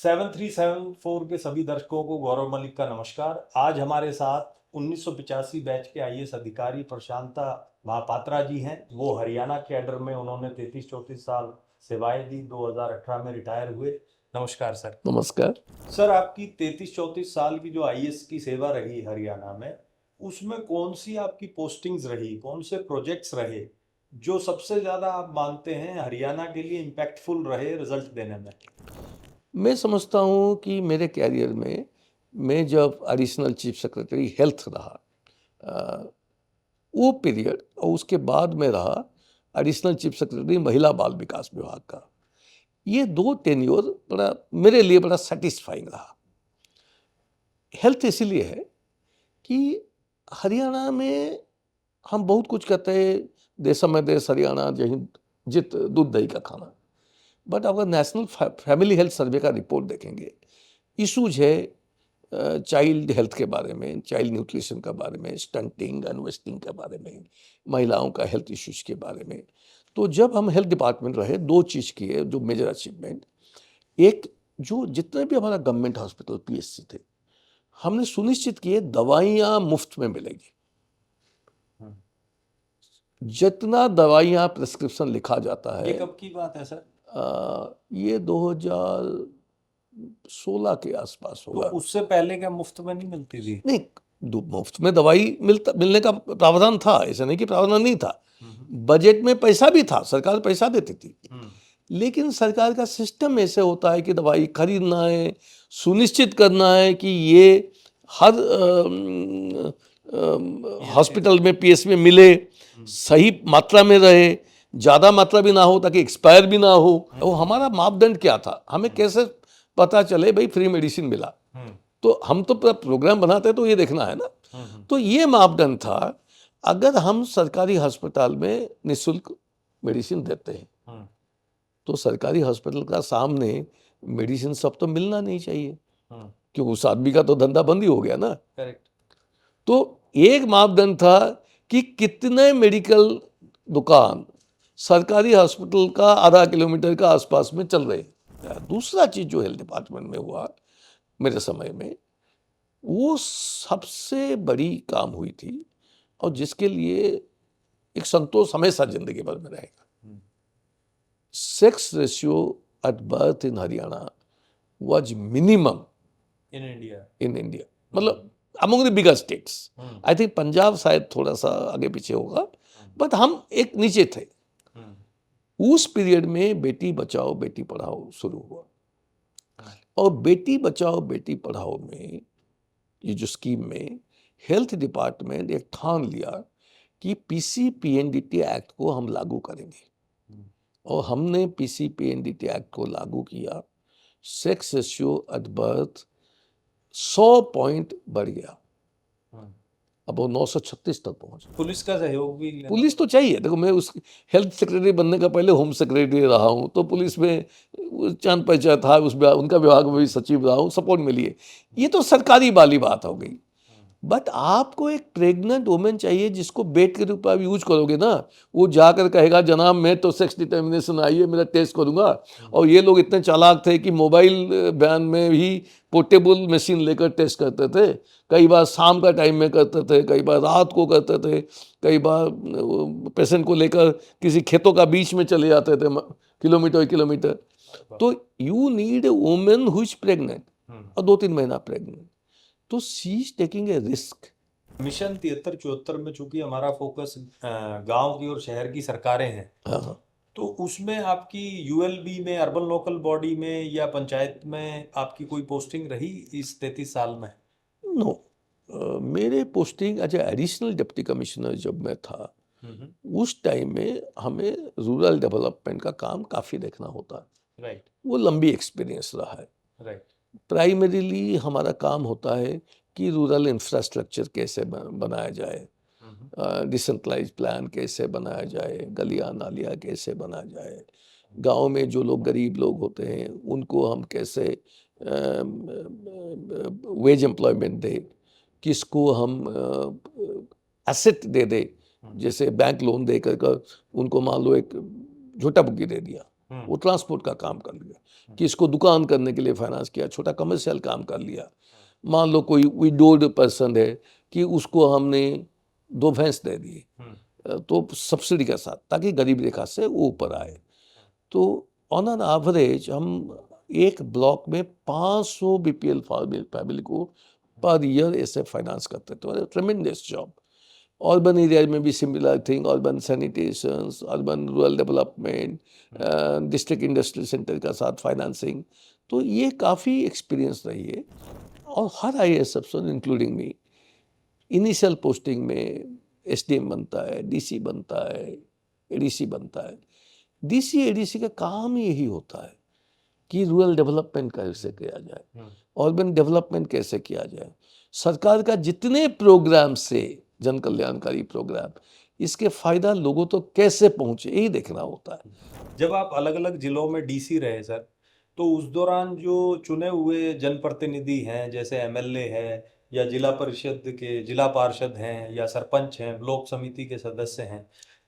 7374 के सभी दर्शकों को गौरव मलिक का नमस्कार। आज हमारे साथ 1985 बैच के आईएएस अधिकारी प्रशांता महापात्रा जी हैं। वो हरियाणा कैडर में उन्होंने 33-34 साल सेवाएं दी। 2018 में रिटायर हुए। नमस्कार सर। नमस्कार। सर, आपकी 33-34 साल की जो आईएएस की सेवा रही हरियाणा में, उसमें कौन सी आपकी पोस्टिंग्स रही, कौन से प्रोजेक्ट्स रहे जो सबसे ज्यादा आप मानते हैं हरियाणा के लिए इम्पैक्टफुल रहे रिजल्ट देने में? मैं समझता हूँ कि मेरे कैरियर में मैं जब एडिशनल चीफ सेक्रेटरी हेल्थ रहा, वो पीरियड, और उसके बाद में रहा एडिशनल चीफ सेक्रेटरी महिला बाल विकास विभाग का, ये दो टेन्योर बड़ा मेरे लिए बड़ा सेटिस्फाइंग रहा। हेल्थ इसीलिए है कि हरियाणा में हम बहुत कुछ कहते हैं, देशम में देश हरियाणा जय हिंद जित दूध दही का खाना, बट अगर नेशनल फैमिली हेल्थ सर्वे का रिपोर्ट देखेंगे, इशूज है चाइल्ड हेल्थ के बारे में, चाइल्ड न्यूट्रिशन के बारे में, स्टंटिंग अनवेस्टिंग के बारे में, महिलाओं का हेल्थ इश्यूज के बारे में। तो जब हम हेल्थ डिपार्टमेंट रहे, दो चीज़ की है जो मेजर अचीवमेंट। एक, जो जितने भी हमारा गवर्नमेंट हॉस्पिटल पीएचसी थे, हमने सुनिश्चित किए दवाइयाँ मुफ्त में मिलेगी। जितना दवाइयाँ प्रिस्क्रिप्शन लिखा जाता है। ये कब की बात है सर? ये 2016 के आसपास तो होगा। उससे पहले क्या मुफ्त में नहीं मिलती थी? नहीं, मुफ्त में दवाई मिलने का प्रावधान था, ऐसा नहीं कि प्रावधान नहीं था। बजट में पैसा भी था, सरकार पैसा देती थी, लेकिन सरकार का सिस्टम ऐसे होता है कि दवाई खरीदना है, सुनिश्चित करना है कि ये हर हॉस्पिटल में पीएस में मिले, सही मात्रा में रहे, ज़्यादा मात्रा भी ना हो ताकि एक्सपायर भी ना हो। वो हमारा मापदंड क्या था, हमें कैसे पता चले भाई फ्री मेडिसिन मिला। तो हम तो पूरा प्रोग्राम बनाते हैं तो ये देखना है ना। तो ये मापदंड था। अगर हम सरकारी अस्पताल में निःशुल्क मेडिसिन देते हैं तो सरकारी हॉस्पिटल का सामने मेडिसिन सब तो मिलना नहीं चाहिए, क्योंकि उस आदमी का तो धंधा बंद ही हो गया ना। करेक्ट। तो एक मापदंड था कि कितने मेडिकल दुकान सरकारी हॉस्पिटल का आधा किलोमीटर का आसपास में चल रहे हैं। दूसरा चीज जो हेल्थ डिपार्टमेंट में हुआ मेरे समय में, वो सबसे बड़ी काम हुई थी और जिसके लिए एक संतोष हमेशा जिंदगी भर में रहेगा। Sex ratio at birth in Haryana was minimum in India, मतलब among the bigger states. I think Punjab शायद थोड़ा सा आगे पीछे होगा, बट हम एक नीचे थे। उस पीरियड में बेटी बचाओ बेटी पढ़ाओ शुरू हुआ, और बेटी बचाओ बेटी पढ़ाओ में ये जो स्कीम में हेल्थ डिपार्टमेंट एक ठान लिया कि पीसीपीएनडीटी एक्ट को हम लागू करेंगे, और हमने पीसीपीएनडीटी एक्ट को लागू किया। Sex ratio at birth 100 point बढ़ गया, अब वो 936 तक पहुंच गया। पुलिस का सहयोग भी पुलिस तो चाहिए, देखो मैं उस हेल्थ सेक्रेटरी बनने का पहले होम सेक्रेटरी रहा हूँ, तो पुलिस में चांद पंचायत था, उस उनका विभाग में भी सचिव रहा हूँ, सपोर्ट मिली है। ये तो सरकारी वाली बात हो गई। बट आपको एक प्रेग्नेंट वुमेन चाहिए जिसको बेड के रूप में आप यूज करोगे ना, वो जाकर कहेगा जनाब मैं तो सेक्स डिटर्मिनेशन आई है, मेरा टेस्ट करूंगा। और ये लोग इतने चालाक थे कि मोबाइल वैन में भी पोर्टेबल मशीन लेकर टेस्ट करते थे। कई बार शाम का टाइम में करते थे, कई बार रात को करते थे, कई बार पेशेंट को लेकर किसी खेतों का बीच में चले जाते थे, किलोमीटर। तो you need a women who is pregnant और 2-3 महीना प्रेग्नेंट, तो she is taking a risk. Mission 73-74 में चूंकि हमारा फोकस गांव की और शहर की सरकारें हैं, तो उसमें आपकी यूएलबी में, अर्बन लोकल बॉडी में या पंचायत में आपकी कोई पोस्टिंग रही इस 33 साल में? नो, मेरे posting as additional deputy commissioner जब मैं था, उस टाइम में हमें रूरल डेवलपमेंट का काम काफ़ी देखना होता है। राइट। वो लंबी एक्सपीरियंस रहा है। राइट। प्राइमरीली हमारा काम होता है कि रूरल इंफ्रास्ट्रक्चर कैसे बनाया जाए, डिसेंट्रलाइज प्लान कैसे बनाया जाए, गलियां नालियाँ कैसे बनाया जाए, गांव में जो लोग गरीब लोग होते हैं उनको हम कैसे वेज एम्प्लॉयमेंट दे, किसको हम एसेट दे दे, जैसे बैंक लोन दे कर उनको मान लो एक झोटा बुग्गी दे दिया, वो ट्रांसपोर्ट का काम कर लिया। कि इसको दुकान करने के लिए फाइनेंस किया, छोटा कमर्शियल काम कर लिया। मान लो कोई विडोड पर्सन है कि उसको हमने 2 भैंस दे दी, तो सब्सिडी के साथ, ताकि गरीब रेखा से वो ऊपर आए। तो ऑन एन एवरेज हम एक ब्लॉक में 500 बीपीएल फैमिली को पर ईयर ऐसे फाइनेंस करते थे। ट्रेमेंडस जॉब। अर्बन एरिया में भी similar thing, urban sanitation, urban rural development, district industrial centre का साथ फाइनेंसिंग। तो ये काफ़ी एक्सपीरियंस रही है। और हर आईएएस अफसर इंक्लूडिंग मी इनिशियल पोस्टिंग में एसडीएम बनता है, डीसी बनता है, एडीसी बनता है। डीसी एडीसी का काम ही यही होता है कि रूरल डेवलपमेंट कैसे किया जाए, अर्बन डेवलपमेंट कैसे किया जाए, सरकार का जितने प्रोग्राम से जन कल्याणकारी प्रोग्राम, इसके फायदा लोगों तो कैसे पहुंचे, यही देखना होता है। जब आप अलग अलग जिलों में डीसी रहे सर, तो उस दौरान जो चुने हुए जनप्रतिनिधि हैं, जैसे एमएलए है या जिला परिषद के जिला पार्षद हैं या सरपंच हैं, ब्लॉक समिति के सदस्य हैं,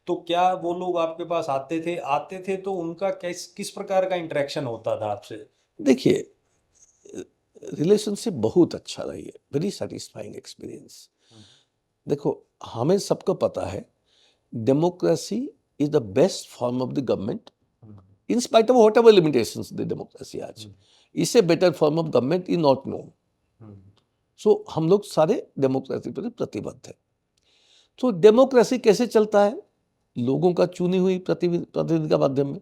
तो क्या वो लोग आपके पास आते थे तो उनका किस प्रकार का इंटरेक्शन होता था आपसे? देखिए, रिलेशनशिप बहुत अच्छा रही है, वेरी सेटिस्फाइंग एक्सपीरियंस। देखो, हमें सबको पता है democracy is the best form of the government in spite of whatever limitations the democracy आज। इससे better form of government is not known. So हम लोग सारे डेमोक्रेसी पर प्रतिबद्ध हैं। तो डेमोक्रेसी कैसे चलता है? लोगों का चुनी हुई प्रतिनिधि का माध्यम में।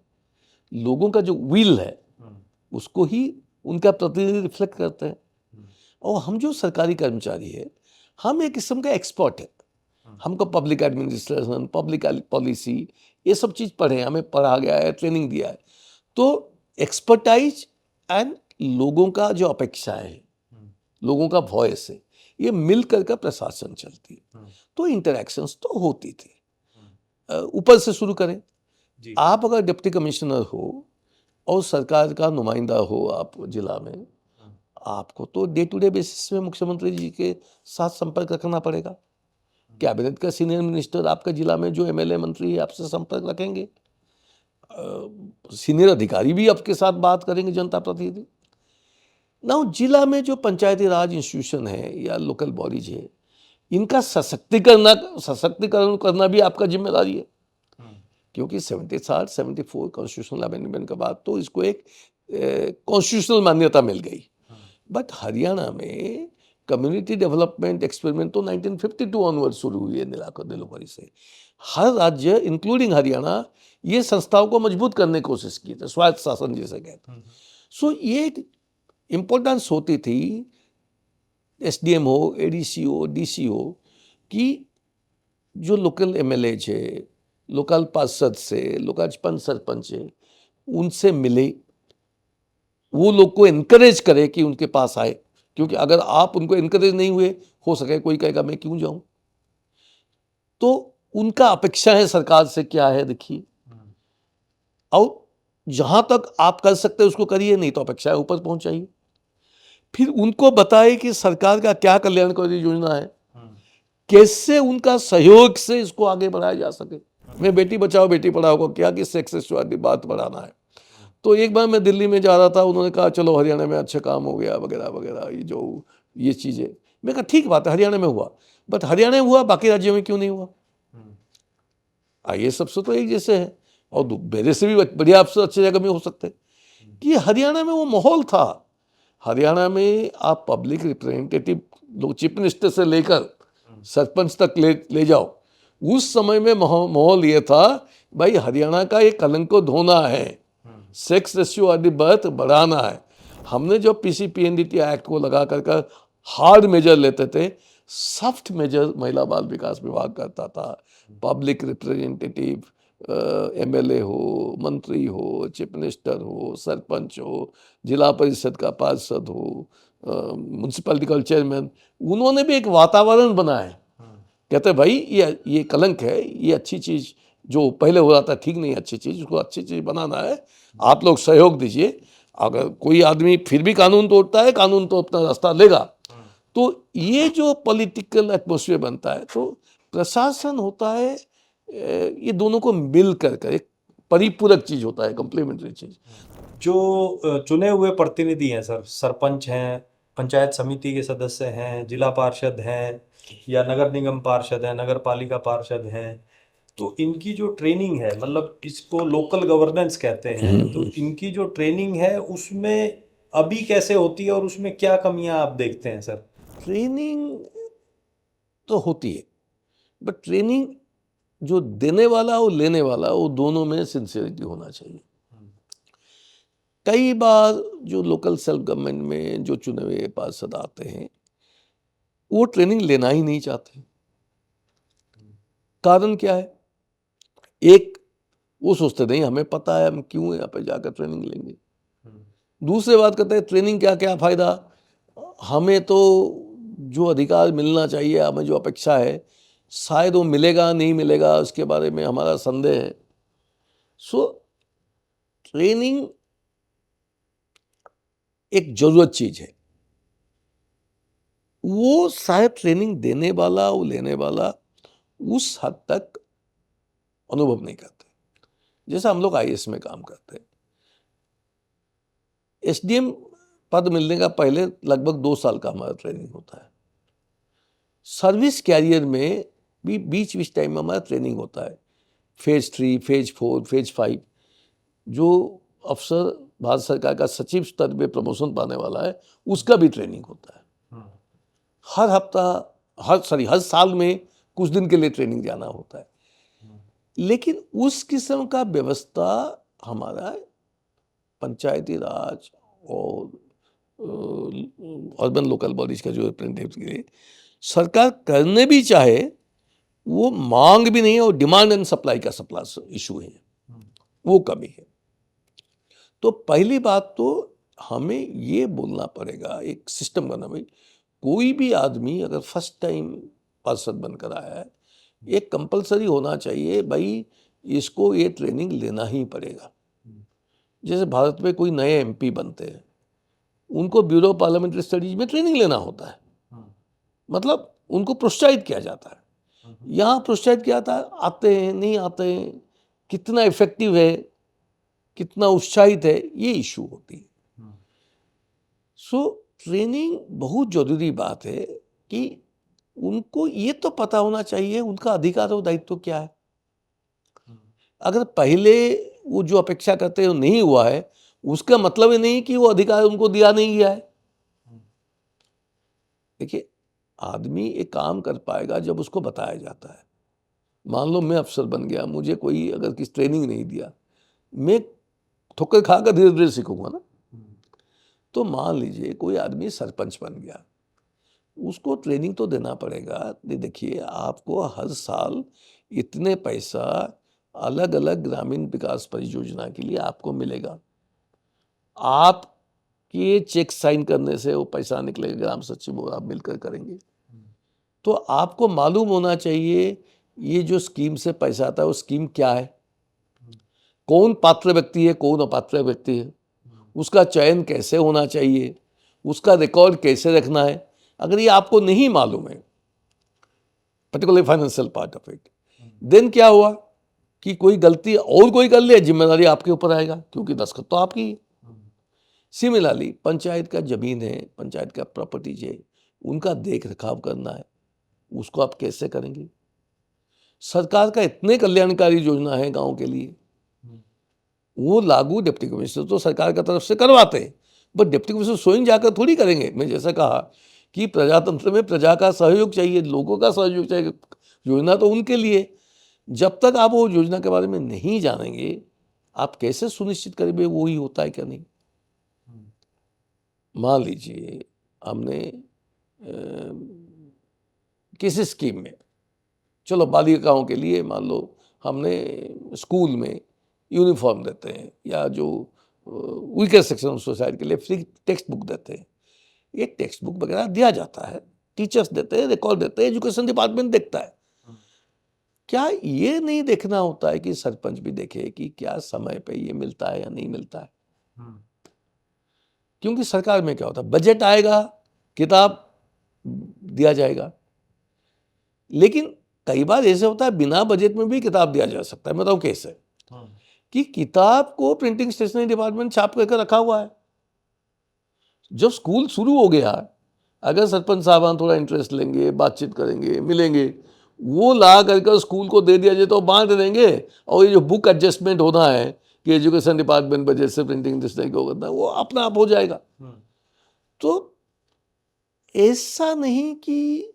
लोगों का जो विल है उसको ही उनका प्रतिनिधि रिफ्लेक्ट करते हैं। और हम जो सरकारी कर्मचारी है, हम एक किस्म का एक्सपर्ट है। हमको पब्लिक एडमिनिस्ट्रेशन, पब्लिक पॉलिसी, ये सब चीज़ पढ़े, हमें पढ़ा गया है, ट्रेनिंग दिया है। तो एक्सपर्टाइज एंड लोगों का जो अपेक्षाएं है, लोगों का वॉइस है, ये मिलकर का प्रशासन चलती है। तो इंटरेक्शंस तो होती थी। ऊपर से शुरू करें, आप अगर डिप्टी कमिश्नर हो और सरकार का नुमाइंदा हो आप जिला में, आपको तो डे टू डे बेसिस में मुख्यमंत्री जी के साथ संपर्क रखना पड़ेगा। कैबिनेट का सीनियर मिनिस्टर आपका जिला में जो एमएलए मंत्री है आपसे संपर्क रखेंगे। सीनियर अधिकारी भी आपके साथ बात करेंगे, जनता प्रतिनिधि। ना जिला में जो पंचायती राज इंस्टीट्यूशन है या लोकल बॉडीज है, इनका सशक्तिकरण करना भी आपका जिम्मेदारी है। क्योंकि 74 कॉन्स्टिट्यूशनल अमेंडमेंट के बाद तो इसको एक कॉन्स्टिट्यूशनल मान्यता मिल गई। बट हरियाणा में कम्युनिटी डेवलपमेंट एक्सपेरिमेंट तो 1952 ऑनवर्ड शुरू हुई है नीलाकौर से। हर राज्य इंक्लूडिंग हरियाणा ये संस्थाओं को मजबूत करने की कोशिश की थी, स्वायत्त शासन जिसे कहते हैं। सो ये एक इम्पोर्टेंस होती थी, एसडीएम हो, एडीसी हो, डीसी हो, कि जो लोकल एमएलए है, लोकल पार्षद से, लोकल पंच सरपंच है, उनसे मिले, वो लोग को इनकरेज करे कि उनके पास आए। क्योंकि अगर आप उनको इनकरेज नहीं हुए, हो सके कोई कहेगा मैं क्यों जाऊं। तो उनका अपेक्षा है सरकार से क्या है देखिए, और जहां तक आप कर सकते हैं उसको करिए, नहीं तो अपेक्षा ऊपर पहुंचाइए। फिर उनको बताए कि सरकार का क्या कल्याणकारी योजना है, कैसे उनका सहयोग से इसको आगे बढ़ाया जा सके। मैं बेटी बचाओ बेटी पढ़ाओ को क्या कि सेक्स वाली बात बढ़ाना है। तो एक बार मैं दिल्ली में जा रहा था, उन्होंने कहा चलो हरियाणा में अच्छा काम हो गया वगैरह वगैरह, ये चीज़ें। मैं कहा ठीक बात है, हरियाणा में हुआ, बट हरियाणा में हुआ, बाकी राज्यों में क्यों नहीं हुआ? आइए सबसे तो एक जैसे है, और मेरे से भी बढ़िया आपसे अच्छी जगह में हो सकते कि हरियाणा में वो माहौल था। हरियाणा में आप पब्लिक रिप्रेजेंटेटिव लोग, चीफ मिनिस्टर से लेकर सरपंच तक ले जाओ, उस समय में माहौल ये था भाई हरियाणा का ये कलंक को धोना है, sex ratio of the birth बढ़ाना है। हमने जो पीसीपीएनडीटी एक्ट को लगा कर हार्ड मेजर लेते थे, सॉफ्ट मेजर महिला बाल विकास विभाग करता था। पब्लिक रिप्रेजेंटेटिव, एमएलए हो, मंत्री हो, चीफ मिनिस्टर हो, सरपंच हो, जिला परिषद का पार्षद हो, म्यूनसिपलिटी का चेयरमैन, उन्होंने भी एक वातावरण बनाया। कहते भाई ये कलंक है, ये अच्छी चीज़ जो पहले हो रहा था ठीक नहीं, अच्छी चीज़, उसको अच्छी चीज़ बनाना है, आप लोग सहयोग दीजिए। अगर कोई आदमी फिर भी कानून तोड़ता है, कानून तो अपना रास्ता लेगा। तो ये जो पॉलिटिकल एटमॉस्फेयर बनता है, तो प्रशासन होता है, ये दोनों को मिल कर एक परिपूरक चीज़ होता है, कम्प्लीमेंट्री चीज़। जो चुने हुए प्रतिनिधि हैं सर, सरपंच हैं, पंचायत समिति के सदस्य हैं, जिला पार्षद हैं, या नगर निगम पार्षद हैं, नगर पालिका पार्षद हैं, तो इनकी जो ट्रेनिंग है, मतलब इसको लोकल गवर्नेंस कहते हैं, तो इनकी जो ट्रेनिंग है उसमें अभी कैसे होती है और उसमें क्या कमियां आप देखते हैं सर? ट्रेनिंग तो होती है, बट ट्रेनिंग जो देने वाला और लेने वाला वो दोनों में सिंसियरिटी होना चाहिए। कई बार जो लोकल सेल्फ गवर्नमेंट में जो चुने हुए पार्षद आते हैं वो ट्रेनिंग लेना ही नहीं चाहते। कारण क्या है? एक, वो सोचते नहीं हमें पता है, हम क्यों यहाँ पे जाकर ट्रेनिंग लेंगे। दूसरे बात करते हैं ट्रेनिंग क्या क्या फायदा, हमें तो जो अधिकार मिलना चाहिए, हमें जो अपेक्षा है शायद वो मिलेगा नहीं मिलेगा, उसके बारे में हमारा संदेह है। सो ट्रेनिंग एक जरूरत चीज है, वो शायद ट्रेनिंग देने वाला और लेने वाला उस हद तक अनुभव नहीं करते। जैसे हम लोग आईएएस में काम करते हैं, एसडीएम पद मिलने का पहले लगभग 2 साल का हमारा ट्रेनिंग होता है। सर्विस कैरियर में भी बीच बीच टाइम में हमारा ट्रेनिंग होता है। Phase 3, phase 4, phase 5। जो अफसर भारत सरकार का सचिव स्तर पे प्रमोशन पाने वाला है उसका भी ट्रेनिंग होता है। हर हफ्ता, हर साल में कुछ दिन के लिए ट्रेनिंग जाना होता है। लेकिन उस किस्म का व्यवस्था हमारा पंचायती राज और अर्बन लोकल बॉडीज का जो रिप्रेजेंटेटिव के लिए सरकार करने भी चाहे वो मांग भी नहीं है, और डिमांड एंड सप्लाई का इशू है, वो कमी है। तो पहली बात तो हमें ये बोलना पड़ेगा, एक सिस्टम करना, भाई कोई भी आदमी अगर फर्स्ट टाइम पार्षद बनकर आया है, एक कंपलसरी होना चाहिए भाई इसको ये ट्रेनिंग लेना ही पड़ेगा। जैसे भारत में कोई नए एमपी बनते हैं, उनको ब्यूरो पार्लियामेंट्री स्टडीज में ट्रेनिंग लेना होता है, मतलब उनको प्रोत्साहित किया जाता है। यहाँ प्रोत्साहित किया जाता है, आते हैं नहीं आते हैं, कितना इफेक्टिव है, कितना उत्साहित है, ये इशू होती है। सो ट्रेनिंग बहुत जरूरी बात है कि उनको ये तो पता होना चाहिए उनका अधिकार और दायित्व क्या है। अगर पहले वो जो अपेक्षा करते हैं वो नहीं हुआ है, उसका मतलब ये नहीं कि वो अधिकार उनको दिया नहीं गया है। देखिए, आदमी एक काम कर पाएगा जब उसको बताया जाता है। मान लो मैं अफसर बन गया, मुझे कोई अगर किसी ट्रेनिंग नहीं दिया, मैं ठोकर खाकर धीरे धीरे सीखूंगा ना। तो मान लीजिए कोई आदमी सरपंच बन गया, उसको ट्रेनिंग तो देना पड़ेगा। देखिए, आपको हर साल इतने पैसा अलग अलग ग्रामीण विकास परियोजना के लिए आपको मिलेगा। आपके चेक साइन करने से वो पैसा निकलेगा, ग्राम सचिव वो आप मिलकर करेंगे। तो आपको मालूम होना चाहिए ये जो स्कीम से पैसा आता है वो स्कीम क्या है, कौन पात्र व्यक्ति है, कौन अपात्र व्यक्ति है, उसका चयन कैसे होना चाहिए, उसका रिकॉर्ड कैसे रखना है। अगर ये आपको नहीं मालूम है, particularly financial part of it, then क्या हुआ कि कोई गलती और कोई कर ले, जिम्मेदारी आपके ऊपर आएगा, क्योंकि दस्तखत तो आपकी है। सिमिलरली पंचायत का जमीन है, पंचायत का प्रॉपर्टीज है, उनका देख रखाव करना है, उसको आप कैसे करेंगे। सरकार का इतने कल्याणकारी योजना है गांव के लिए, वो लागू डिप्टी कमिश्नर तो सरकार की तरफ से करवाते हैं, बट डिप्टी कमिश्नर स्वयं जाकर थोड़ी करेंगे। मैं जैसा कहा कि प्रजातंत्र में प्रजा का सहयोग चाहिए, लोगों का सहयोग चाहिए। योजना तो उनके लिए, जब तक आप वो योजना के बारे में नहीं जानेंगे, आप कैसे सुनिश्चित करेंगे वो ही होता है क्या नहीं। मान लीजिए हमने किसी स्कीम में, चलो बालिकाओं के लिए मान लो हमने स्कूल में यूनिफॉर्म देते हैं, या जो वीकर सेक्शन ऑफ सोसाइटी के लिए फ्री टेक्स्ट बुक देते हैं, ये टेक्स्ट बुक वगैरह दिया जाता है, टीचर्स देते हैं, रिकॉर्ड देते हैं, एजुकेशन डिपार्टमेंट देखता है। क्या ये नहीं देखना होता है कि सरपंच भी देखे कि क्या समय पे ये मिलता है या नहीं मिलता है। क्योंकि सरकार में क्या होता है, बजट आएगा, किताब दिया जाएगा, लेकिन कई बार ऐसे होता है बिना बजट में भी किताब दिया जा सकता है। मैं बताऊं कैसे। कि किताब को प्रिंटिंग स्टेशनरी डिपार्टमेंट छाप करके रखा हुआ है। जब स्कूल शुरू हो गया, अगर सरपंच साहबान थोड़ा इंटरेस्ट लेंगे, बातचीत करेंगे, मिलेंगे, वो ला करके स्कूल को दे दिया जाए तो बांट देंगे। और ये जो बुक एडजस्टमेंट होना है कि एजुकेशन डिपार्टमेंट बजट से प्रिंटिंग स्टेशनरी को करना है, वो अपना आप हो जाएगा। तो ऐसा नहीं कि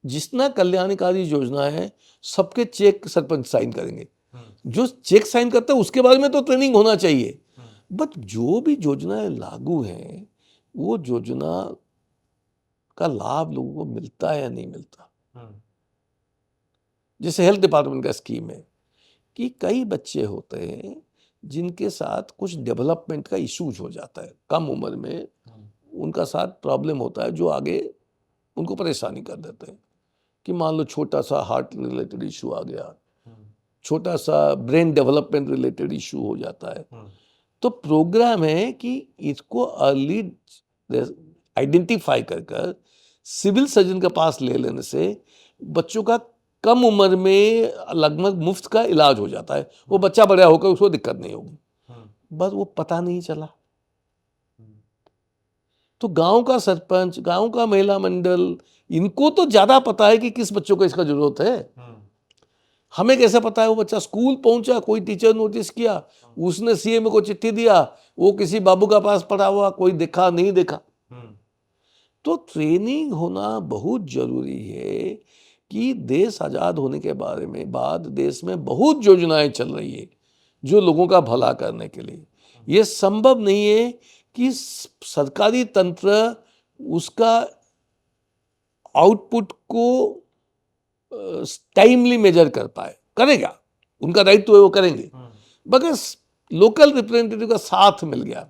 जितना कल्याणकारी योजना है सबके चेक सरपंच साइन करेंगे। जो चेक साइन करता है उसके बारे में तो ट्रेनिंग होना चाहिए। बट जो भी योजनाएं लागू हैं, वो योजना का लाभ लोगों को मिलता है या नहीं मिलता। जैसे हेल्थ डिपार्टमेंट का स्कीम है कि कई बच्चे होते हैं जिनके साथ कुछ डेवलपमेंट का इश्यूज हो जाता है, कम उम्र में उनका साथ प्रॉब्लम होता है जो आगे उनको परेशानी कर देते हैं। कि मान लो छोटा सा हार्ट रिलेटेड इशू आ गया, छोटा सा ब्रेन डेवलपमेंट रिलेटेड इशू हो जाता है। तो प्रोग्राम है कि इसको अर्ली आइडेंटिफाई कर सिविल सर्जन के पास ले लेने से बच्चों का कम उम्र में लगभग मुफ्त का इलाज हो जाता है। वो बच्चा बड़ा होकर उसको दिक्कत नहीं होगी, बस वो पता नहीं चला। तो गांव का सरपंच, गांव का महिला मंडल, इनको तो ज्यादा पता है कि किस बच्चों को इसका जरूरत है। हमें कैसे पता है? वो बच्चा स्कूल पहुंचा, कोई टीचर नोटिस किया, उसने सीएम को चिट्ठी दिया, वो किसी बाबू का पास पड़ा हुआ, कोई देखा नहीं देखा। तो ट्रेनिंग होना बहुत जरूरी है कि देश आजाद होने के बारे में बाद देश में बहुत योजनाएं चल रही है जो लोगों का भला करने के लिए। ये संभव नहीं है कि सरकारी तंत्र उसका आउटपुट को टाइमली मेजर कर पाए। करेगा, उनका राइट तो है, वो करेंगे, मगर लोकल रिप्रेजेंटेटिव का साथ मिल गया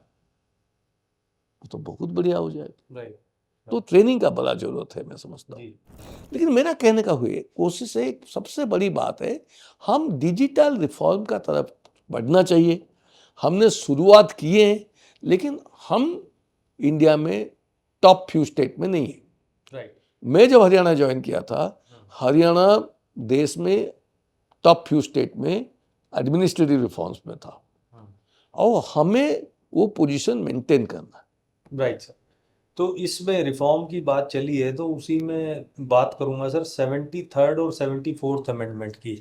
तो बहुत बढ़िया हो जाएगा। तो ट्रेनिंग का बड़ा जरूरत है, मैं समझता हूँ। लेकिन मेरा कहने का हुए कोशिश है, सबसे बड़ी बात है हम डिजिटल रिफॉर्म का तरफ बढ़ना चाहिए। हमने शुरुआत की है, लेकिन हम इंडिया में टॉप फ्यू स्टेट में नहीं है। मैं जब हरियाणा ज्वाइन किया था, हरियाणा देश में टॉप फ्यू स्टेट में एडमिनिस्ट्रेटिव रिफॉर्म्स में था, और हमें वो पोजीशन मेंटेन करना है। Right sir. तो इसमें रिफॉर्म की बात चली है तो उसी में बात करूंगा सर 73rd और 74th अमेंडमेंट की।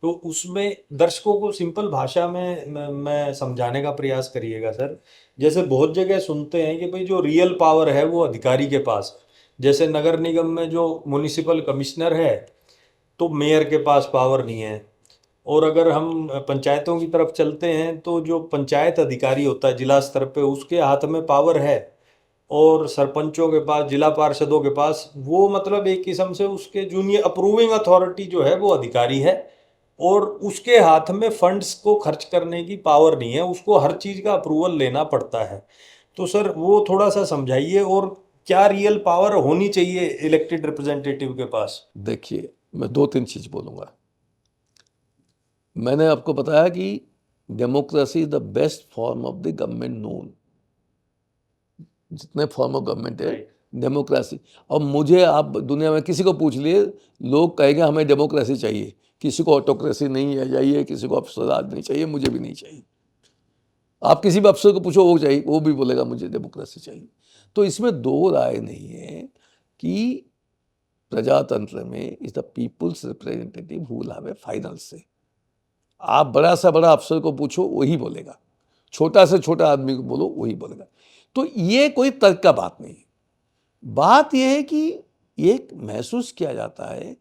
तो उसमें दर्शकों को सिंपल भाषा में मैं समझाने का प्रयास करिएगा सर। जैसे बहुत जगह सुनते हैं कि भाई जो रियल पावर है वो अधिकारी के पास है। जैसे नगर निगम में जो म्युनिसिपल कमिश्नर है तो मेयर के पास पावर नहीं है। और अगर हम पंचायतों की तरफ चलते हैं तो जो पंचायत अधिकारी होता है जिला स्तर पे उसके हाथ में पावर है, और सरपंचों के पास, जिला पार्षदों के पास, वो मतलब एक किस्म से उसके जूनियर अप्रूविंग अथॉरिटी जो है वो अधिकारी है, और उसके हाथ में फंड्स को खर्च करने की पावर नहीं है, उसको हर चीज़ का अप्रूवल लेना पड़ता है। तो सर वो थोड़ा सा समझाइए, और क्या रियल पावर होनी चाहिए इलेक्टेड रिप्रेजेंटेटिव के पास? देखिए, मैं 2-3 चीज बोलूंगा। मैंने आपको बताया कि democracy is the best form of the government known. जितने फॉर्म ऑफ गवर्नमेंट है, डेमोक्रेसी। और मुझे आप दुनिया में किसी को पूछ लिए, लोग कहेंगे हमें डेमोक्रेसी चाहिए, किसी को ऑटोक्रेसी नहीं है चाहिए, किसी को अफसरराज नहीं चाहिए, मुझे भी नहीं चाहिए। आप किसी भी अफसर को पूछो वो चाहिए, वो भी बोलेगा मुझे डेमोक्रेसी चाहिए। तो इसमें दो राय नहीं है कि प्रजातंत्र में is the people's representative who will have a final say. आप बड़ा से बड़ा अफसर को पूछो वही बोलेगा, छोटा से छोटा आदमी को बोलो वही बोलेगा। तो ये कोई तर्क का बात नहीं है। बात यह है कि ये महसूस किया जाता है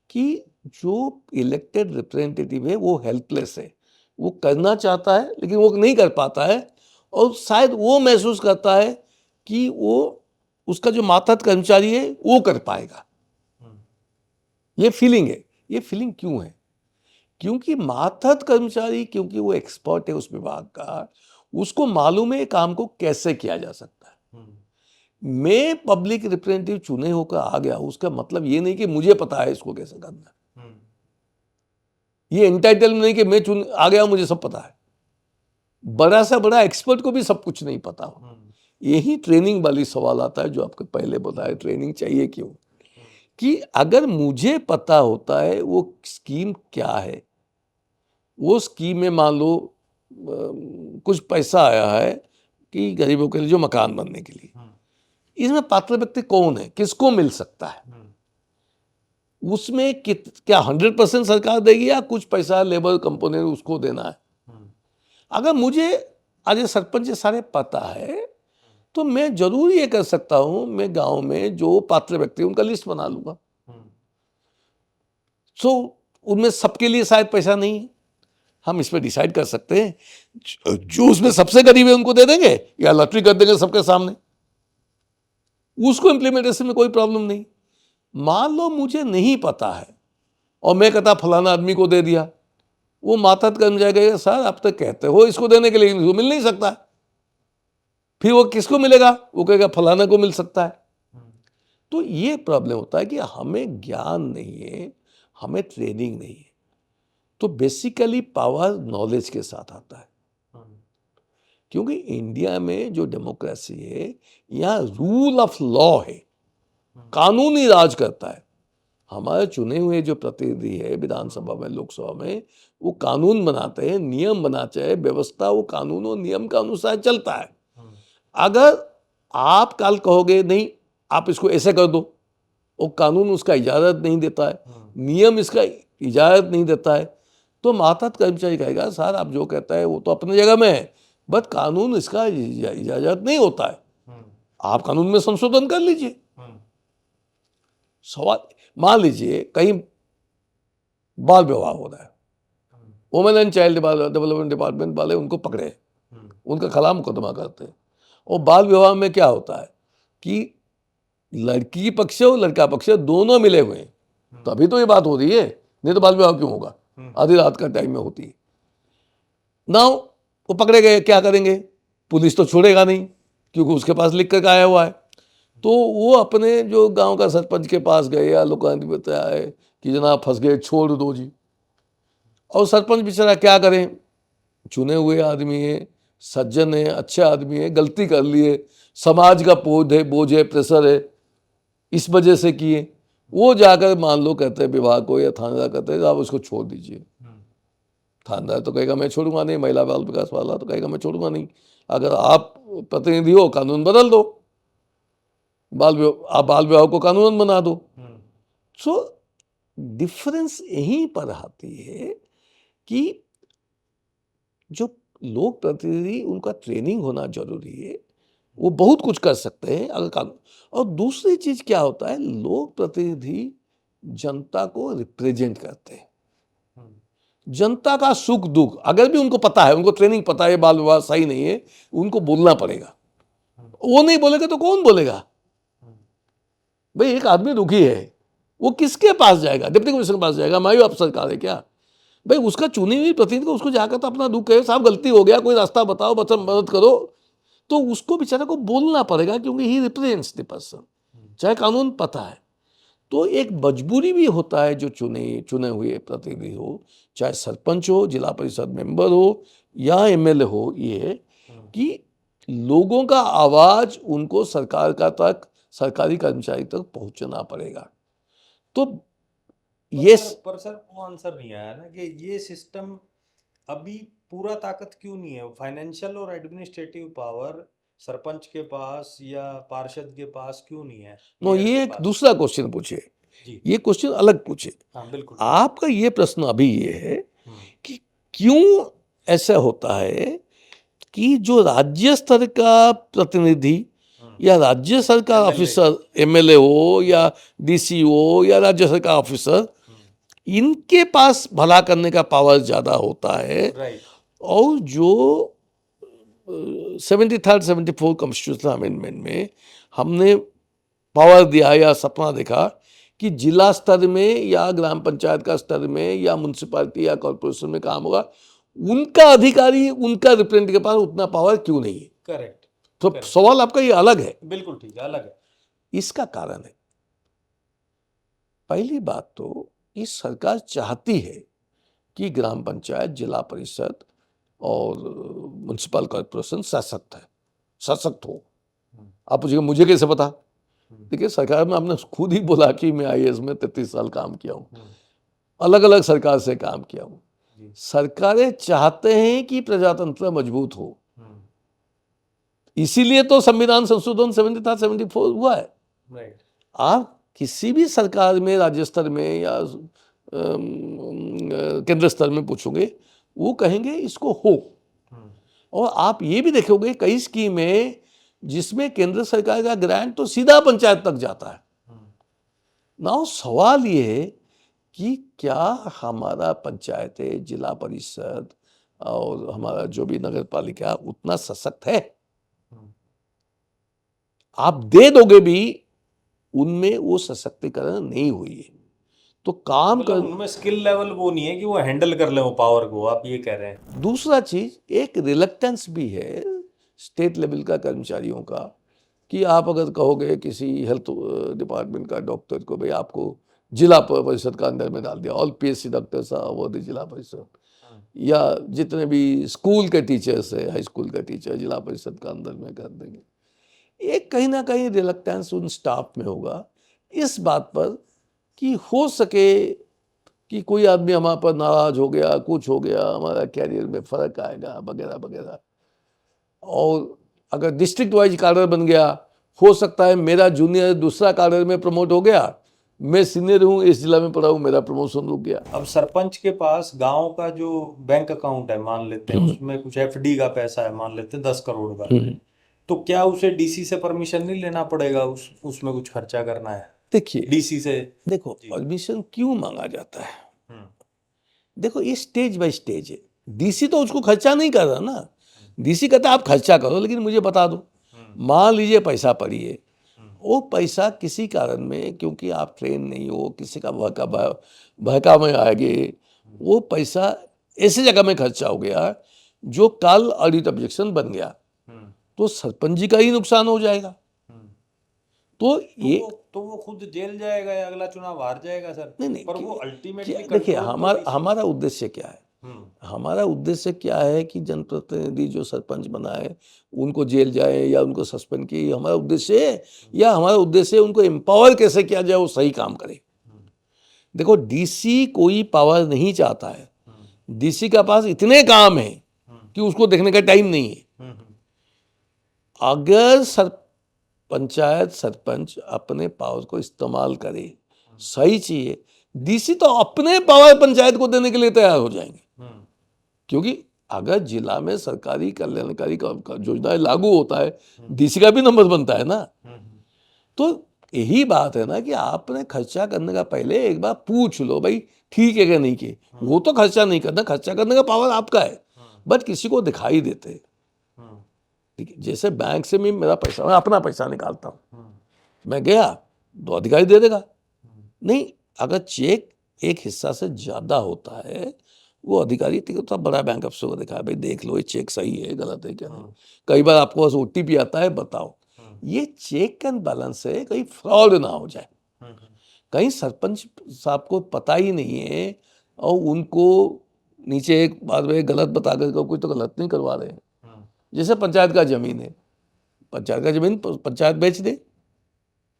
कि जो इलेक्टेड रिप्रेजेंटेटिव है वो हेल्पलेस है, वो करना चाहता है लेकिन वो नहीं कर पाता है, और शायद वो महसूस करता है कि वो उसका जो मातहत कर्मचारी है वो कर पाएगा। ये फीलिंग है। ये फीलिंग क्यों है? क्योंकि मातहत कर्मचारी, क्योंकि वो एक्सपर्ट है उस विभाग का, उसको मालूम है काम को कैसे किया जा सकता है। मैं पब्लिक रिप्रेजेंटेटिव चुने होकर आ गया, उसका मतलब ये नहीं कि मुझे पता है इसको कैसे करना है। ये एंटाइटल नहीं कि मैं चुन आ गया मुझे सब पता है। बड़ा सा बड़ा एक्सपर्ट को भी सब कुछ नहीं पता हो। यही ट्रेनिंग वाली सवाल आता है जो आपको पहले बताया, ट्रेनिंग चाहिए क्यों? कि अगर मुझे पता होता है वो स्कीम क्या है, वो स्कीम में मान लो कुछ पैसा आया है कि गरीबों के लिए जो मकान बनने के लिए, इसमें पात्र व्यक्ति कौन है, किसको मिल सकता है, उसमें क्या 100% सरकार देगी या कुछ पैसा लेबर कंपोनेंट उसको देना है। अगर मुझे आज ये सरपंच ये सारे पता है तो मैं जरूर ये कर सकता हूं, मैं गांव में जो पात्र व्यक्ति उनका लिस्ट बना लूंगा। सो उनमें सबके लिए शायद पैसा नहीं है, हम इस पर डिसाइड कर सकते हैं जो उसमें सबसे गरीब है उनको दे देंगे या लॉटरी कर देंगे सबके सामने, उसको इम्प्लीमेंटेशन में कोई प्रॉब्लम नहीं। मान लो मुझे नहीं पता है और मैं कहता फलाना आदमी को दे दिया, वो मातहत कर जाएगा, सर आप तो कहते हो इसको देने के लिए, इसको मिल नहीं सकता। फिर वो किसको मिलेगा, वो कहेगा फलाना को मिल सकता है। तो ये प्रॉब्लम होता है कि हमें ज्ञान नहीं है, हमें ट्रेनिंग नहीं है। तो बेसिकली पावर नॉलेज के साथ आता है, क्योंकि इंडिया में जो डेमोक्रेसी है यहाँ रूल ऑफ लॉ है, कानूनी राज करता है। हमारे चुने हुए जो प्रतिनिधि है विधानसभा में, लोकसभा में, वो कानून बनाते हैं, नियम बनाते हैं, व्यवस्था वो कानून और नियम के अनुसार चलता है। अगर आप कल कहोगे नहीं आप इसको ऐसे कर दो, वो कानून उसका इजाजत नहीं देता है, नियम इसका इजाजत नहीं देता है, तो मातहत कर्मचारी कहेगा सर आप जो कहता है वो तो अपनी जगह में है, बट कानून इसका इजाजत नहीं होता है, आप कानून में संशोधन कर लीजिए। सवाल, मान लीजिए कहीं बाल विवाह हो रहा है, women and child development department वाले उनको पकड़े, उनका खिलाफ मुकदमा करते हैं। और बाल विवाह में क्या होता है कि लड़की पक्ष और लड़का पक्ष दोनों मिले हुए हैं, तभी तो ये बात हो रही है, नहीं तो बाल विवाह क्यों होगा, आधी रात का टाइम में होती है। नाउ वो पकड़े गए, क्या करेंगे, पुलिस तो छोड़ेगा नहीं क्योंकि उसके पास लिख कर आया हुआ है। तो वो अपने जो गांव का सरपंच के पास गए या लोकायुक्त बताया है कि जनाब फंस गए, छोड़ दो जी। और सरपंच बेचारा क्या करें, चुने हुए आदमी है, सज्जन है, अच्छे आदमी है, गलती कर लिए, समाज का बोझ है, प्रेशर है, इस वजह से किए। वो जाकर मान लो कहते हैं विभाग को या थानेदार कहते हैं आप उसको छोड़ दीजिए। थानेदार तो कहेगा मैं छोड़ूंगा नहीं, महिला बाल विकास वाला तो कहेगा मैं छोड़ूंगा नहीं। अगर आप प्रतिनिधि हो कानून बदल दो, आप बाल विवाह को कानून बना दो। सो डिफरेंस यहीं पर आती है कि जो लोक प्रतिनिधि उनका ट्रेनिंग होना जरूरी है, वो बहुत कुछ कर सकते हैं अगर कानून। और दूसरी चीज क्या होता है, लोक प्रतिनिधि जनता को रिप्रेजेंट करते हैं, जनता का सुख दुख अगर भी उनको पता है, उनको ट्रेनिंग पता है बाल विवाह सही नहीं है, उनको बोलना पड़ेगा। वो नहीं बोलेगा तो कौन बोलेगा। भाई एक आदमी दुखी है, वो किसके पास जाएगा, डिप्टी कमिश्नर के पास जाएगा, माई बाप सरकार है क्या। भाई उसका चुनी हुई प्रतिनिधि को उसको जाकर तो अपना दुख कहे, साहब गलती हो गया, कोई रास्ता बताओ, मदद करो, तो उसको बेचारे को बोलना पड़ेगा क्योंकि ही रिप्रेजेंट्स द पर्सन, चाहे कानून पता है। तो एक मजबूरी भी होता है जो चुने हुए प्रतिनिधि हो, चाहे सरपंच हो, जिला परिषद मेंबर हो या एमएलए हो, ये कि लोगों का आवाज उनको सरकार का तक, सरकारी कर्मचारी तक पहुंचना पड़ेगा। तो ये पर सर वो आंसर नहीं आया ना कि ये सिस्टम अभी पूरा ताकत क्यों नहीं है, फाइनेंशियल और एडमिनिस्ट्रेटिव पावर सरपंच के पास या पार्षद के पास क्यों नहीं है। नो, ये एक दूसरा क्वेश्चन पूछे, ये क्वेश्चन अलग पूछे। हाँ बिल्कुल। आपका ये प्रश्न अभी ये है कि क्यों ऐसा होता है कि जो राज्य स्तर का प्रतिनिधि या राज्य सरकार ऑफिसर, एमएलए हो या डीसी हो या राज्य सरकार ऑफिसर, इनके पास भला करने का पावर ज्यादा होता है। और जो 73rd 74 कॉन्स्टिट्यूशनल अमेंडमेंट में हमने पावर दिया या सपना देखा कि जिला स्तर में या ग्राम पंचायत का स्तर में या म्युनिसिपैलिटी या कॉर्पोरेशन में काम होगा, उनका अधिकारी, उनका रिप्रेजेंटेटिव के पास उतना पावर क्यों नहीं है। करेक्ट। तो सवाल आपका ये अलग है। बिल्कुल ठीक है, अलग है। इसका कारण है, पहली बात तो इस सरकार चाहती है कि ग्राम पंचायत, जिला परिषद और म्युनिसिपल कॉर्पोरेशन सशक्त हो। आप पूछिए मुझे कैसे पता, देखिए सरकार में आपने खुद ही बोला कि मैं आईएएस में 33 साल काम किया हूँ, अलग अलग सरकार से काम किया हूँ। जी। सरकारें चाहते हैं कि प्रजातंत्र मजबूत हो, हम्म, इसीलिए तो संविधान संशोधन 74 हुआ है। राइट। आप किसी भी सरकार में राज्य स्तर में या केंद्र स्तर में पूछोगे, वो कहेंगे इसको हो। हम्म, और आप ये भी देखोगे कई स्कीमें जिसमें केंद्र सरकार का ग्रांट तो सीधा पंचायत तक जाता है। हम्म, ना सवाल ये है कि क्या हमारा पंचायतें, जिला परिषद और हमारा जो भी नगर पालिका उतना सशक्त है? हम्म। आप दे दोगे भी, उनमें वो सशक्तिकरण नहीं हुई है। तो काम मतलब कर उनमें स्किल लेवल वो नहीं है कि वो हैंडल कर ले वो पावर को, आप ये कह रहे हैं? दूसरा चीज, एक रिलक्टेंस भी है स्टेट लेवल का कर्मचारियों का कि आप अगर कहोगे किसी हेल्थ डिपार्टमेंट का डॉक्टर को, भाई आपको जिला परिषद का अंदर में डाल दिया, ऑल पीएससी डॉक्टर्स वो जिला परिषद, या जितने भी स्कूल के टीचर्स है, हाई स्कूल का टीचर जिला परिषद का अंदर में कर देंगे। एक कहीं ना कहीं रिलक्टेंस उन स्टाफ में होगा इस बात पर कि हो सके कि कोई आदमी हमारे पर नाराज हो गया, कुछ हो गया, हमारा कैरियर में फर्क आएगा वगैरह वगैरह। और अगर डिस्ट्रिक्ट वाइज कार्डर बन गया, हो सकता है मेरा जूनियर दूसरा कार्डर में प्रमोट हो गया, मैं सीनियर हूँ, इस जिला में पढ़ा हूँ, मेरा प्रमोशन रुक गया। अब सरपंच के पास गांव का जो बैंक अकाउंट है मान लेते हैं, उसमें कुछ एफडी का पैसा है मान लेते हैं 10 करोड़ का, तो क्या उसे डीसी से परमिशन नहीं लेना पड़ेगा उसमें कुछ खर्चा करना है देखिए, डीसी से? देखो जी। परमिशन क्यों मांगा जाता है? हम्म, देखो ये स्टेज बाय स्टेज है। डीसी तो उसको खर्चा नहीं कर रहा ना। डीसी कहता है आप खर्चा करो लेकिन मुझे बता दो। मान लीजिए पैसा पड़ी है, वो पैसा किसी कारण में, क्योंकि आप ट्रेन नहीं हो, किसी का बहका में आएंगे, वो पैसा ऐसी जगह में खर्चा हो गया जो कल ऑडिट ऑब्जेक्शन बन गया, हम्म, तो सरपंच जी का ही नुकसान हो जाएगा। हम्म। तो तो ये वो खुद जेल जाएगा या अगला चुनाव हार जाएगा सर? नहीं नहीं पर वो अल्टीमेटली देखिए, कंट्रोल तो डीसी। हमारा उद्देश्य क्या है? हमारा उद्देश्य क्या है कि जनप्रतिनिधि जो सरपंच बना है उनको जेल जाए या उनको सस्पेंड किए, हमारा उद्देश्य है? या हमारा उद्देश्य है उनको एम्पावर कैसे किया जाए वो सही काम करे? देखो, डीसी कोई पावर नहीं चाहता है। डीसी का पास इतने काम है कि उसको देखने का टाइम नहीं है। अगर पंचायत सरपंच अपने पावर को इस्तेमाल करे, सही चाहिए, डीसी तो अपने पावर पंचायत को देने के लिए तैयार हो जाएंगे। क्योंकि अगर जिला में सरकारी कल्याणकारी योजनाएं लागू होता है, डीसी का भी नंबर बनता है ना। तो यही बात है ना कि आपने खर्चा करने का पहले एक बार पूछ लो, भाई ठीक है कि नहीं कि वो तो खर्चा नहीं करना, खर्चा करने का पावर आपका है, बट किसी को दिखाई देते। ठीक है, जैसे बैंक से मेरा पैसा, मैं अपना पैसा निकालता हूँ, मैं गया तो अधिकारी दे देगा। नहीं, अगर चेक एक हिस्सा से ज्यादा होता है, वो अधिकारी तो बड़ा बैंक अफसर को दिखाया, भाई देख लो ये चेक सही है गलत है क्या नहीं। कई बार आपको पास ओटीपी आता है, बताओ, ये चेक एंड बैलेंस है, कहीं फ्रॉड ना हो जाए। कहीं सरपंच साहब को पता ही नहीं है और उनको नीचे एक बाद में गलत बता कर कोई तो गलत नहीं करवा रहे हैं। जैसे पंचायत का जमीन है, पंचायत का जमीन पंचायत बेच दे,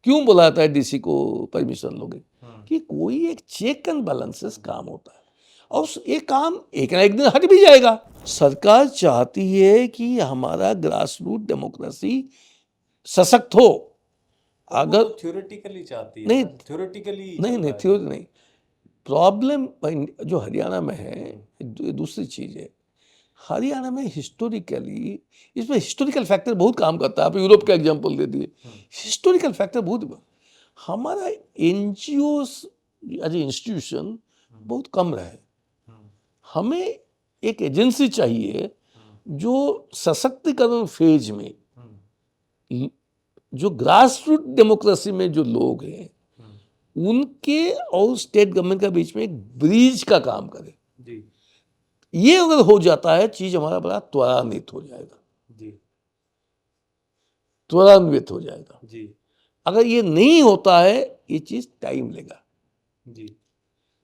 क्यों बुलाता है डीसी को परमिशन लोगे? कि कोई एक चेक एंड बैलेंसेस काम होता है और ये काम एक ना एक दिन हट भी जाएगा। सरकार चाहती है कि हमारा ग्रास रूट डेमोक्रेसी सशक्त हो। अगर थ्योरेटिकली चाहती है नहीं, ना, थ्योरेटिकली नहीं थ्योरी नहीं, प्रॉब्लम जो हरियाणा में है दूसरी चीज है। हरियाणा में हिस्टोरिकली, इसमें हिस्टोरिकल फैक्टर बहुत काम करता है। आप यूरोप का एग्जांपल दे दिए, हिस्टोरिकल फैक्टर बहुत। हमारा एनजीओ एज ए इंस्टीट्यूशन बहुत कम रहे। हमें एक एजेंसी चाहिए जो सशक्तिकरण फेज में, जो ग्रास रूट डेमोक्रेसी में जो लोग हैं उनके और स्टेट गवर्नमेंट के बीच में एक ब्रिज का काम करे। जी। ये अगर हो जाता है, चीज हमारा बड़ा त्वरान्वित हो जाएगा। जी। त्वरान्वित हो जाएगा। जी। अगर ये नहीं होता है, ये चीज टाइम लेगा। जी।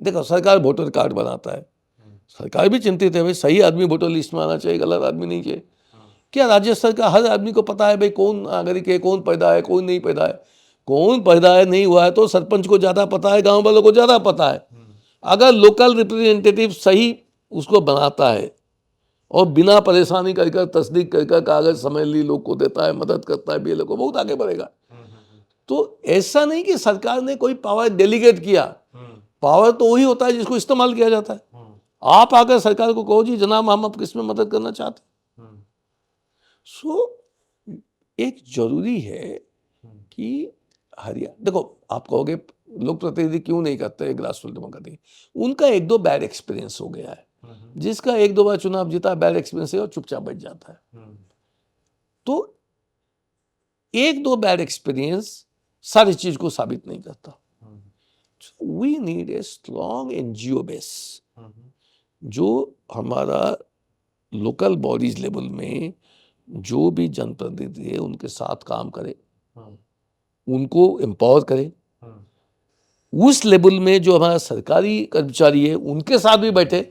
देखो, सरकार वोटर कार्ड बनाता है, सरकार भी चिंतित है, भाई सही आदमी वोटर लिस्ट में आना चाहिए, गलत आदमी नहीं चाहिए। क्या राज्य सरकार हर आदमी को पता है भाई कौन नागरिक है, कौन पैदा है, कौन नहीं पैदा है? कौन पैदा है नहीं हुआ है तो सरपंच को ज्यादा पता है, गांव वालों को ज्यादा पता है। अगर लोकल रिप्रेजेंटेटिव सही उसको बनाता है और बिना परेशानी कर कर तस्दीक कर कर कागज समझ ली लोग को देता है, मदद करता है, बीएलओ को, बहुत आगे बढ़ेगा। तो ऐसा नहीं कि सरकार ने कोई पावर डेलीगेट किया, पावर तो वही होता है जिसको इस्तेमाल किया जाता है। आप आकर सरकार को कहो जी जनाब हम अब किस में मदद करना चाहते हैं। सो एक जरूरी है कि हरियाणा, देखो आप कहोगे लोक प्रतिनिधि क्यों नहीं करते ग्रास रूट डेमोक्रेसी, उनका एक दो बैड एक्सपीरियंस हो गया है, जिसका एक दो बार चुनाव जीता, बैड एक्सपीरियंस है और चुपचाप बैठ जाता है। तो एक दो बैड एक्सपीरियंस सारी चीज को साबित नहीं करता। We need a strong NGO base जो हमारा लोकल बॉडीज लेवल में जो भी जनप्रतिनिधि है उनके साथ काम करे, उनको एम्पावर करे। उस लेवल में जो हमारा सरकारी कर्मचारी है उनके साथ भी बैठे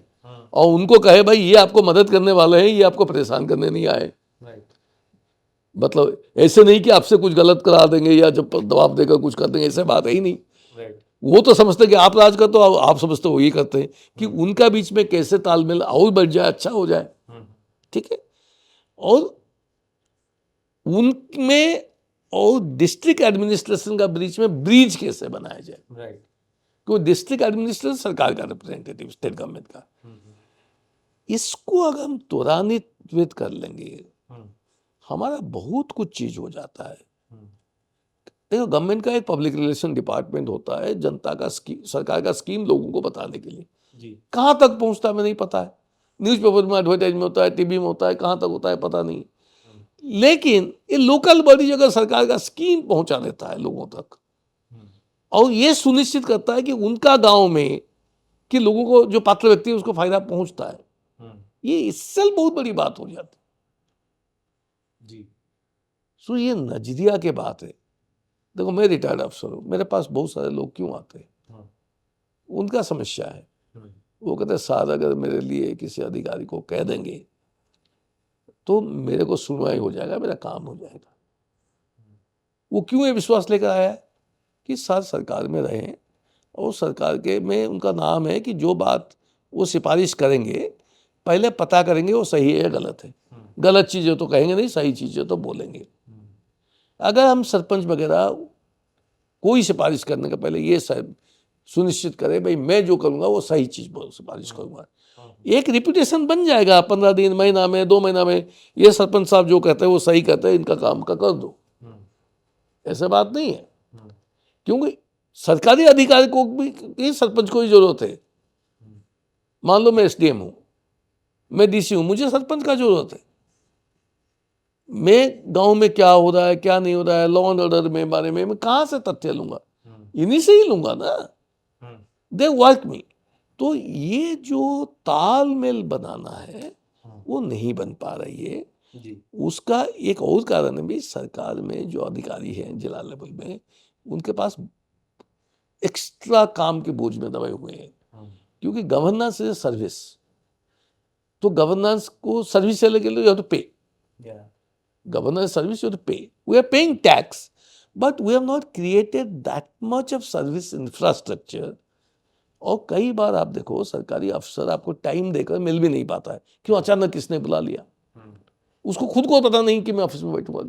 और उनको कहे भाई ये आपको मदद करने वाले हैं, ये आपको परेशान करने नहीं आए। मतलब ऐसे नहीं कि आपसे कुछ गलत करा देंगे या जब दबाव देकर कुछ कर देंगे, ऐसे बात है ही नहीं। वो तो समझते कि आप राज करते हो, आप समझते हो ये करते हैं, कि उनका बीच में कैसे तालमेल और बढ़ जाए, अच्छा हो जाए, ठीक है। और उनमें और डिस्ट्रिक्ट एडमिनिस्ट्रेशन का बीच में ब्रिज कैसे बनाया जाए, क्योंकि डिस्ट्रिक्ट एडमिनिस्ट्रेशन सरकार का रिप्रेजेंटेटिव, स्टेट गवर्नमेंट का, इसको अगर हम त्वरान्वित कर लेंगे हमारा बहुत कुछ चीज हो जाता है। देखो गवर्नमेंट का एक पब्लिक रिलेशन डिपार्टमेंट होता है, जनता का सरकार का स्कीम लोगों को बताने के लिए। कहाँ तक पहुंचता है हमें नहीं पता है, न्यूज़पेपर में एडवर्टाइज में होता है, टीवी में होता है, कहाँ तक होता है पता नहीं। लेकिन ये लोकल बॉडी अगर सरकार का स्कीम पहुंचा देता है लोगों तक और ये सुनिश्चित करता है कि उनका गांव में कि लोगों को जो पात्र व्यक्ति है उसको फायदा पहुंचता है, ये इससे बहुत बड़ी बात हो जाती जी। सो ये नजरिया के बात है। देखो मैं रिटायर्ड अफसर हूँ, मेरे पास बहुत सारे लोग क्यों आते हैं, उनका समस्या है। वो कहते हैं सर अगर मेरे लिए किसी अधिकारी को कह देंगे तो मेरे को सुनवाई हो जाएगा, मेरा काम हो जाएगा। वो क्यों ये विश्वास लेकर आया है कि सर सरकार में रहे और सरकार के में उनका नाम है कि जो बात वो सिफारिश करेंगे पहले पता करेंगे वो सही है या गलत है। गलत चीज़ें तो कहेंगे नहीं, सही चीज़ें तो बोलेंगे। अगर हम सरपंच वगैरह कोई सिफारिश करने का पहले ये सुनिश्चित करें भाई मैं जो करूँगा वो सही चीज़ सिफारिश करूँगा, एक रिप्यूटेशन बन जाएगा। 15 दिन, महीना में, 2 महीना में ये सरपंच साहब जो कहते हैं वो सही कहते हैं, इनका काम का कर दो। ऐसा बात नहीं है, क्योंकि सरकारी अधिकारी को भी सरपंच को ही जरूरत है। मान लो मैं एसडीएम हूँ, मैं डीसी हूँ, मुझे सरपंच का जरूरत है। मैं गांव में क्या हो रहा है क्या नहीं हो रहा है, लॉ एंड ऑर्डर में बारे में मैं कहाँ से तथ्य लूंगा, इन्हीं से ही लूंगा ना। दे वर्क मी। तो ये जो तालमेल बनाना है वो नहीं बन पा रही है जी। उसका एक और कारण है भी सरकार में जो अधिकारी हैं जिला लेवल में उनके पास एक्स्ट्रा काम के बोझ में दबे हुए हैं, क्योंकि गवर्नेंस इज सर्विस। तो गवर्नेंस को सर्विस से लेके यू हैव टू पे, governance service you have to pay. We are paying tax, but we have not created that much of service infrastructure. और कई बार आप देखो सरकारी अफसर आपको टाइम देकर मिल भी नहीं पाता है, क्यों, अचानक किसने बुला लिया, उसको खुद को पता नहीं कि मैं ऑफिस में बैठूंगा।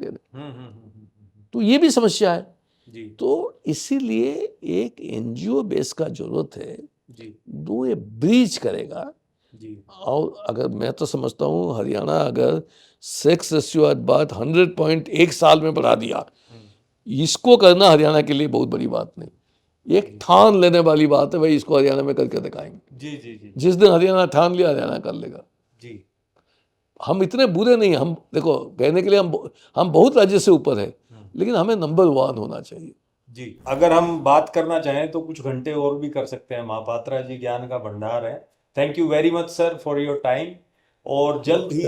तो ये भी समस्या है जी। तो इसीलिए एक एनजीओ बेस का जरूरत है जी। दो ये ब्रिज करेगा जी। और अगर मैं तो समझता हूँ हरियाणा अगर सेक्स रेशियो एट बर्थ 100.1 साल में बढ़ा दिया, इसको करना हरियाणा के लिए बहुत बड़ी बात नहीं, एक ठान लेने वाली बात है भाई, इसको हरियाणा में करके दिखाएंगे जी जी जी। जिस दिन हरियाणा ठान लिया हरियाणा कर लेगा जी। हम इतने बुरे नहीं, हम देखो कहने के लिए हम बहुत राज्य से ऊपर है, लेकिन हमें नंबर 1 होना चाहिए जी। अगर हम बात करना चाहें तो कुछ घंटे और भी कर सकते हैं। महापात्रा जी ज्ञान का भंडार है। Thank you very much sir for your time, और जल्द ही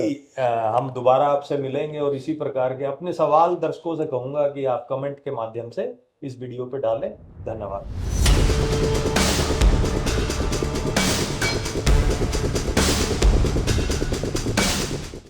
हम दोबारा आपसे मिलेंगे और इसी प्रकार के अपने सवाल दर्शकों से कहूंगा कि आप कमेंट के माध्यम से इस वीडियो पे डालें। धन्यवाद।